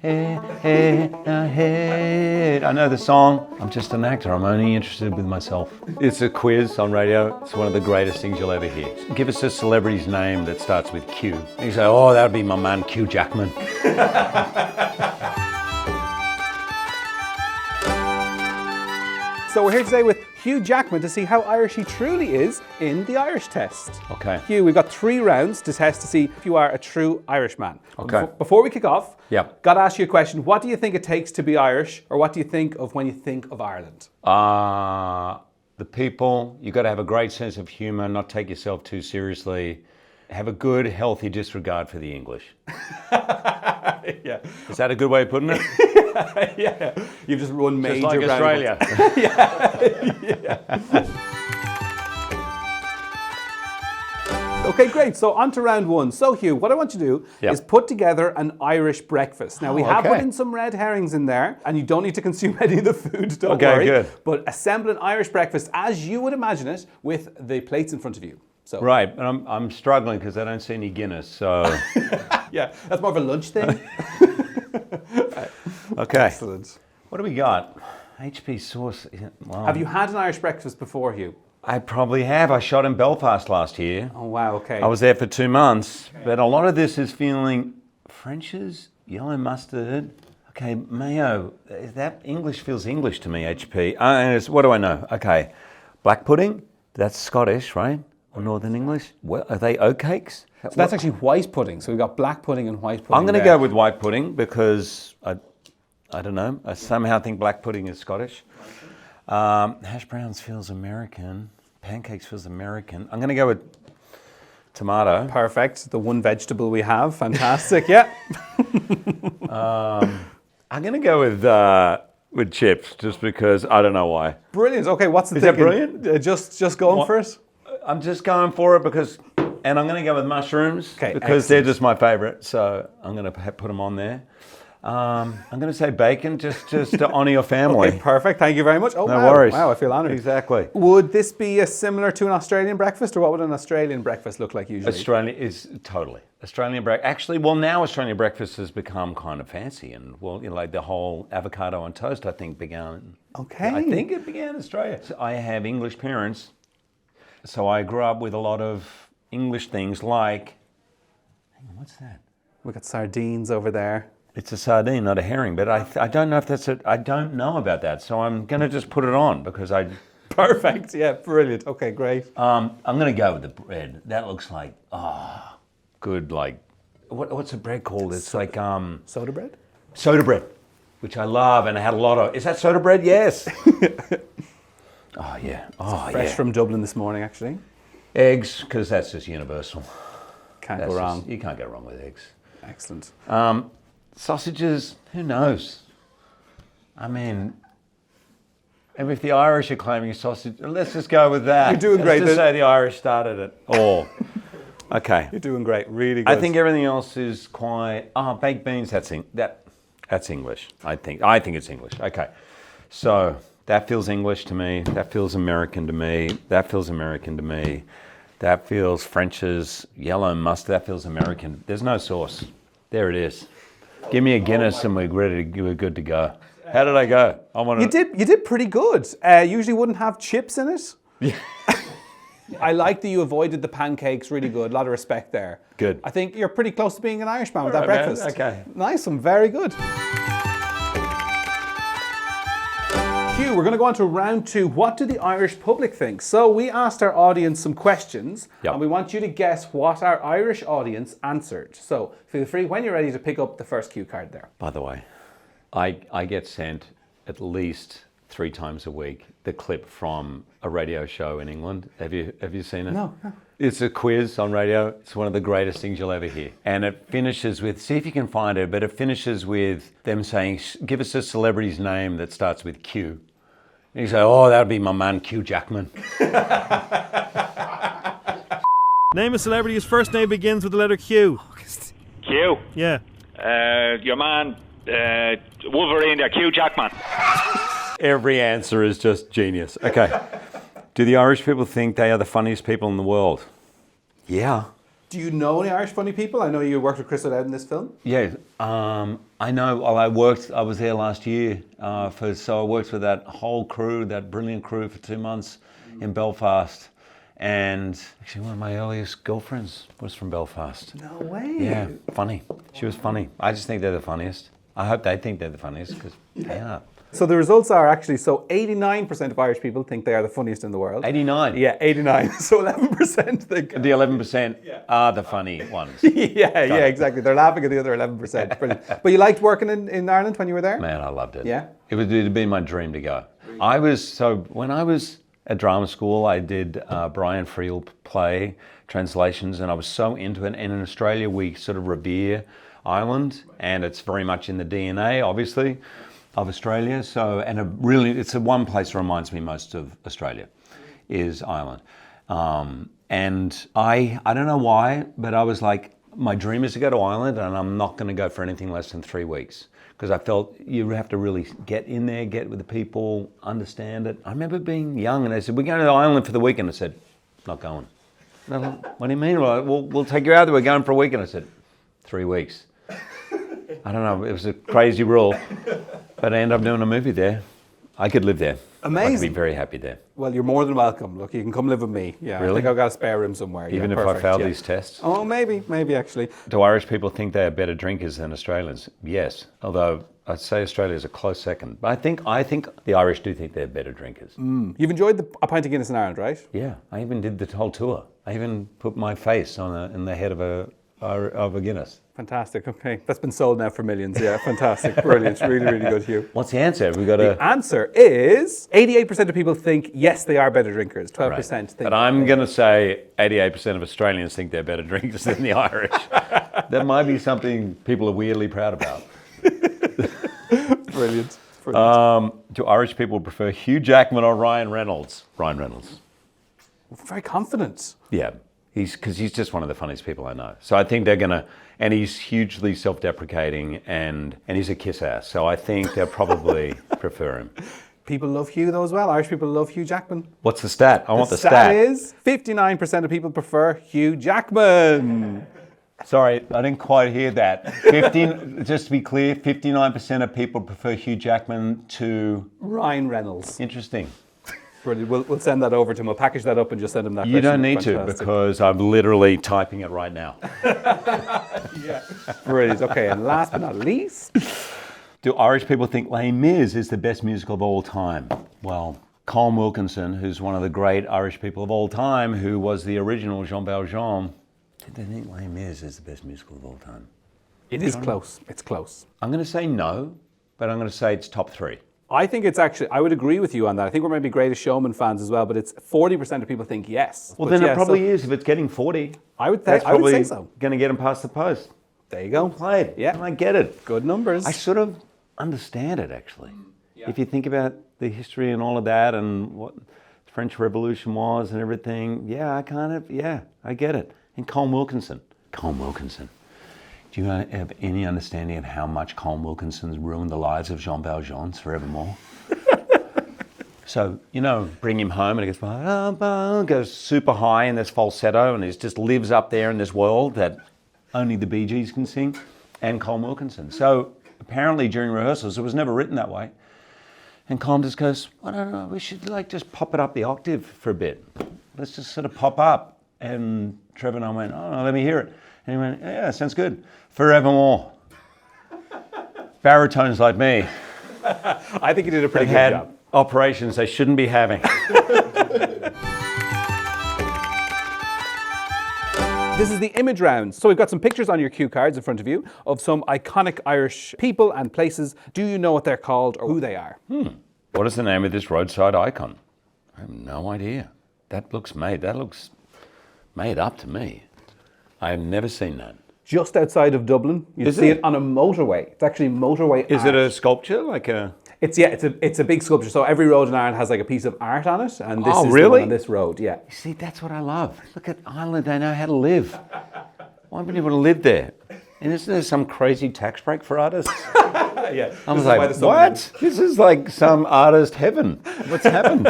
ahead. I know the song. I'm just an actor. I'm only interested with myself. It's a quiz on radio. It's one of the greatest things you'll ever hear. Give us a celebrity's name that starts with Q. And you say, oh, that would be my man, Hugh Jackman. So we're here today with Hugh Jackman to see how Irish he truly is in the Irish test. Okay. Hugh, we've got 3 rounds to test to see if you are a true Irishman. Okay. Before we kick off, Yep. got to ask you a question. What do you think it takes to be Irish, or what do you think of when you think of Ireland? The people, you've got to have a great sense of humour, not take yourself too seriously. Have a good, healthy disregard for the English. Yeah. Is that a good way of putting it? Yeah. You've just run major Just like Australia. Okay, great. So on to round 1. So Hugh, what I want you to do is put together an Irish breakfast. Now we have put in some red herrings in there, and you don't need to consume any of the food, don't worry. Good. But assemble an Irish breakfast as you would imagine it with the plates in front of you. So. Right, and I'm struggling because I don't see any Guinness, so... Yeah, that's more of a lunch thing. Okay. Excellent. What do we got? HP sauce. Wow. Have you had an Irish breakfast before, Hugh? I probably have. I shot in Belfast last year. Oh, wow, okay. I was there for 2 months, but a lot of this is feeling French's, yellow mustard. Okay, mayo. That English feels English to me, HP. What do I know? Okay, black pudding. That's Scottish, right? Or Northern English? Well, are they oatcakes? So that's actually white pudding. So we've got black pudding and white pudding. I'm going to go with white pudding because I don't know. I somehow think black pudding is Scottish. Hash browns feels American. Pancakes feels American. I'm going to go with tomato. Perfect. The one vegetable we have. Fantastic. Yeah. I'm going to go with chips just because I don't know why. Brilliant. Okay, what's the Is thinking? that brilliant? Just going for it? I'm just going for it because, and I'm going to go with mushrooms because they're just my favourite. So I'm going to put them on there. I'm going to say bacon just to honour your family. Okay, perfect. Thank you very much. Oh, no wow. worries. Wow, I feel honoured. Exactly. Would this be similar to an Australian breakfast, or what would an Australian breakfast look like usually? Australian is totally. Australian breakfast. Actually, well, now Australian breakfast has become kind of fancy, and well, you know, like the whole avocado on toast, I think began. Okay. I think it began in Australia. So I have English parents, so I grew up with a lot of English things like. Hang on, what's that? We've got sardines over there. It's a sardine, not a herring, but I don't know if that's I don't know about that, so I'm going to just put it on because I. Perfect. Yeah, brilliant. Okay, great. I'm going to go with the bread. That looks like good. Like what's the bread called? It's like soda bread. Soda bread, which I love, and I had a lot of. Is that soda bread? Yes. Oh yeah. Oh Fresh from Dublin this morning, actually. Eggs, because that's just universal. Can't go wrong. You can't go wrong with eggs. Excellent. Sausages, who knows? I mean, and if the Irish are claiming sausage, let's just go with that. You're doing great. Let's just say the Irish started it. Oh, okay. You're doing great. Really good. I think everything else is quite. Baked beans. That's English. I think it's English. Okay, so that feels English to me. That feels American to me. That feels American to me. That feels French's yellow mustard. That feels American. There's no sauce. There it is. Give me a Guinness and we're good to go. How did I go? You did pretty good. Usually wouldn't have chips in it. Yeah. I like that you avoided the pancakes. Really good. A lot of respect there. Good. I think you're pretty close to being an Irishman with that breakfast. Man. Okay. Nice one. Very good. Hugh, we're going to go on to round 2. What do the Irish public think? So we asked our audience some questions, and we want you to guess what our Irish audience answered. So feel free when you're ready to pick up the first cue card there. By the way, I get sent at least 3 times a week the clip from a radio show in England. Have you seen it? No. It's a quiz on radio. It's one of the greatest things you'll ever hear. And it finishes with, see if you can find it, but it finishes with them saying, give us a celebrity's name that starts with Q. And you say, oh, that would be my man, Hugh Jackman. Name a celebrity whose first name begins with the letter Q. Q? Yeah. Your man, Wolverine there, Hugh Jackman. Every answer is just genius. Okay. Do the Irish people think they are the funniest people in the world? Yeah. Do you know any Irish funny people? I know you worked with Chris O'Dowd in this film. Yeah, I know. Well, I was there last year, so I worked with that whole crew, that brilliant crew for 2 months in Belfast. And actually one of my earliest girlfriends was from Belfast. No way. Yeah, funny. She was funny. I just think they're the funniest. I hope they think they're the funniest, because they are. So the results are actually, 89% of Irish people think they are the funniest in the world. 89? Yeah, 89. So 11% think... The 11% are the funny ones. yeah, exactly. They're laughing at the other 11%. Brilliant. But you liked working in Ireland when you were there? Man, I loved it. Yeah? It'd been my dream to go. When I was at drama school, I did Brian Friel play translations, and I was so into it. And in Australia, we sort of revere Ireland, and it's very much in the DNA, obviously, of Australia. So, and it's the one place that reminds me most of Australia is Ireland. And I don't know why, but I was like, my dream is to go to Ireland, and I'm not going to go for anything less than 3 weeks. Because I felt you have to really get in there, get with the people, understand it. I remember being young, and they said, we're going to Ireland for the weekend. I said, not going. And I thought, what do you mean? Well, we'll take you out there. We're going for a weekend. I said, 3 weeks. I don't know. It was a crazy rule. But I ended up doing a movie there. I could live there. Amazing. I could be very happy there. Well, you're more than welcome. Look, you can come live with me. Yeah, Really? I think I've got a spare room somewhere. Even yeah, if perfect, I failed yeah. these tests? Oh, maybe actually. Do Irish people think they are better drinkers than Australians? Yes. Although I'd say Australia is a close second. But I think the Irish do think they're better drinkers. You've enjoyed a pint of Guinness in Ireland, right? Yeah. I even did the whole tour. I even put my face in the head of a Guinness. Fantastic. Okay, that's been sold now for millions. Yeah, fantastic, brilliant, really good, Hugh. What's the answer? Have we got The answer is 88% of people think yes, they are better drinkers. 12% think. But I'm going to say 88% of Australians think they're better drinkers than the Irish. That might be something people are weirdly proud about. Brilliant. Do Irish people prefer Hugh Jackman or Ryan Reynolds? Ryan Reynolds. Very confident. Yeah, because he's just one of the funniest people I know. So I think they're going to, and he's hugely self-deprecating, and he's a kiss-ass. So I think they'll probably prefer him. People love Hugh though as well. Irish people love Hugh Jackman. What's the stat? I want the stat. The stat is 59% of people prefer Hugh Jackman. Sorry, I didn't quite hear that. Just to be clear, 59% of people prefer Hugh Jackman to... Ryan Reynolds. Interesting. Brilliant. We'll send that over to him. We'll package that up and just send him that. You don't need to, because I'm literally typing it right now. Yeah. Brilliant. Okay, and last but not least... Do Irish people think Les Mis is the best musical of all time? Well, Colm Wilkinson, who's one of the great Irish people of all time, who was the original Jean Valjean, did they think Les Mis is the best musical of all time? It is close. It's close. I'm going to say no, but I'm going to say it's top 3. I think it's actually, I would agree with you on that. I think we're maybe Greatest Showman fans as well, but it's 40% of people think yes. Well, but then yeah, it probably is. If it's getting 40, I would that's say probably so. going to get them past the post. There you go. Played. Yeah. And I get it. Good numbers. I sort of understand it, actually. Yeah. If you think about the history and all of that and what the French Revolution was and everything, I get it. And Colm Wilkinson. Do you have any understanding of how much Colm Wilkinson's ruined the lives of Jean Valjean's forevermore? So, bring him home and he goes super high in this falsetto and he just lives up there in this world that only the Bee Gees can sing, and Colm Wilkinson. So apparently during rehearsals, it was never written that way. And Colm just goes, I don't know, we should just pop it up the octave for a bit. Let's just sort of pop up. And Trevor and I went, oh, let me hear it. And he went, yeah, sounds good. Forevermore. Baritones like me. I think you did a pretty good job. Operations they shouldn't be having. This is the image round. So we've got some pictures on your cue cards in front of you of some iconic Irish people and places. Do you know what they're called or who they are? What is the name of this roadside icon? I have no idea. That looks made up to me. I have never seen that. Just outside of Dublin. You see it on a motorway. It's actually motorway Is art. it a sculpture? Like a... It's a big sculpture. So every road in Ireland has like a piece of art on it, and this is really? the one on this road. Yeah. You see, that's what I love. Look at Ireland; they know how to live. Why would anyone live there? And isn't there some crazy tax break for artists? Yeah. I was like, what? This is like some artist heaven. What's happened?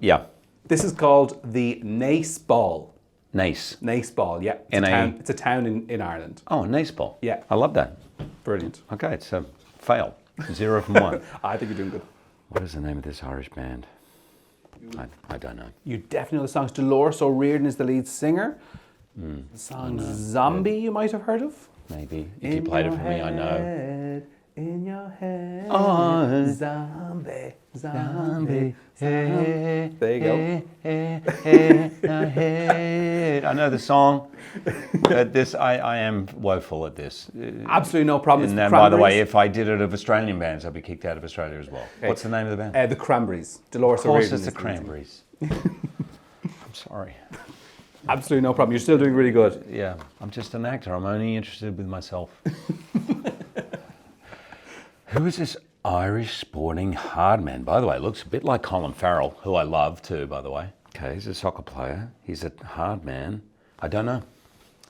Yeah. This is called the Nace Ball. Nace. Nace Ball, yeah. It's a town in Ireland. Oh, Nace Ball. Yeah. I love that. Brilliant. Okay, it's a fail. 0 from 1. I think you're doing good. What is the name of this Irish band? I don't know. You definitely know the songs. Dolores O'Riordan is the lead singer. The song Zombie you might have heard of. Maybe. If you played it for me, I know. In your head. Oh, Zombie. zombie. There you go. I know the song. But this, I am woeful at this. Absolutely no problem. And then, by the way, if I did it of Australian bands, I'd be kicked out of Australia as well. Okay. What's the name of the band? The Cranberries. Dolores Of course, O'Riordan. it's the is Cranberries. I'm sorry. Absolutely no problem. You're still doing really good. Yeah, I'm just an actor. I'm only interested with myself. Who is this Irish sporting hard man? By the way, looks a bit like Colin Farrell, who I love too, by the way. Okay, he's a soccer player. He's a hard man. I don't know.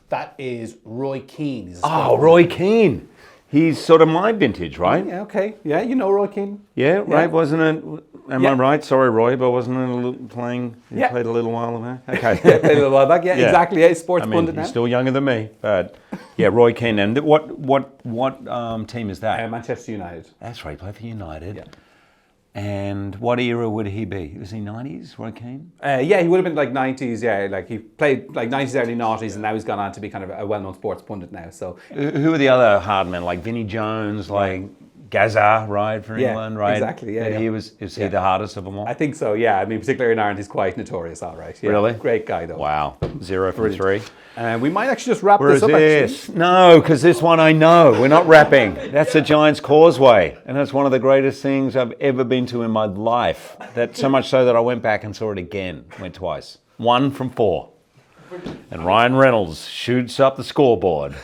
That is Roy Keane. He's a Oh, sportsman. Roy Keane. He's sort of my vintage, right? Yeah, okay. Yeah, you know Roy Keane. Yeah, right, wasn't it? Am I right? Sorry, Roy, but wasn't it playing? He Yeah. played a little while ago. Okay. Played a little while back. Yeah, Yeah. exactly. Yeah, sports I mean, pundit he's now. still younger than me, but yeah, Roy Keane. And what team is that? Manchester United. That's right, he played for United. Yeah. And what era would he be? Was he 90s, Roy Keane? Yeah, he would have been like 90s, yeah. Like he played like 90s, early 90s, and now he's gone on to be kind of a well-known sports pundit now. So Who are the other hard men, like Vinnie Jones, like Gaza, right, for Yeah, England, right? exactly, yeah, And yeah. is he the hardest of them all? I think so, yeah. I mean, particularly in Ireland, he's quite notorious, all right. Yeah. Really? Great guy, though. Wow, 0 from 3. We might actually just wrap Where this is up, this? No, because this one I know. We're not rapping. That's the Giant's Causeway. And it's one of the greatest things I've ever been to in my life. That so much so that I went back and saw it again. Went twice. 1 from 4. And Ryan Reynolds shoots up the scoreboard.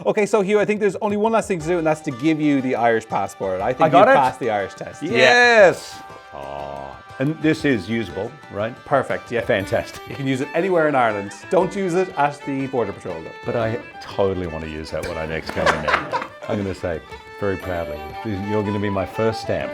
Okay, so Hugh, I think there's only one last thing to do, and that's to give you the Irish passport. I think I got you it? passed the Irish test. Yes! Oh. And this is usable, right? Perfect, yeah. You Fantastic. can use it anywhere in Ireland. Don't use it at the Border Patrol, though. But I totally want to use that when I next go in there. I'm going to say very proudly, you're going to be my first stamp.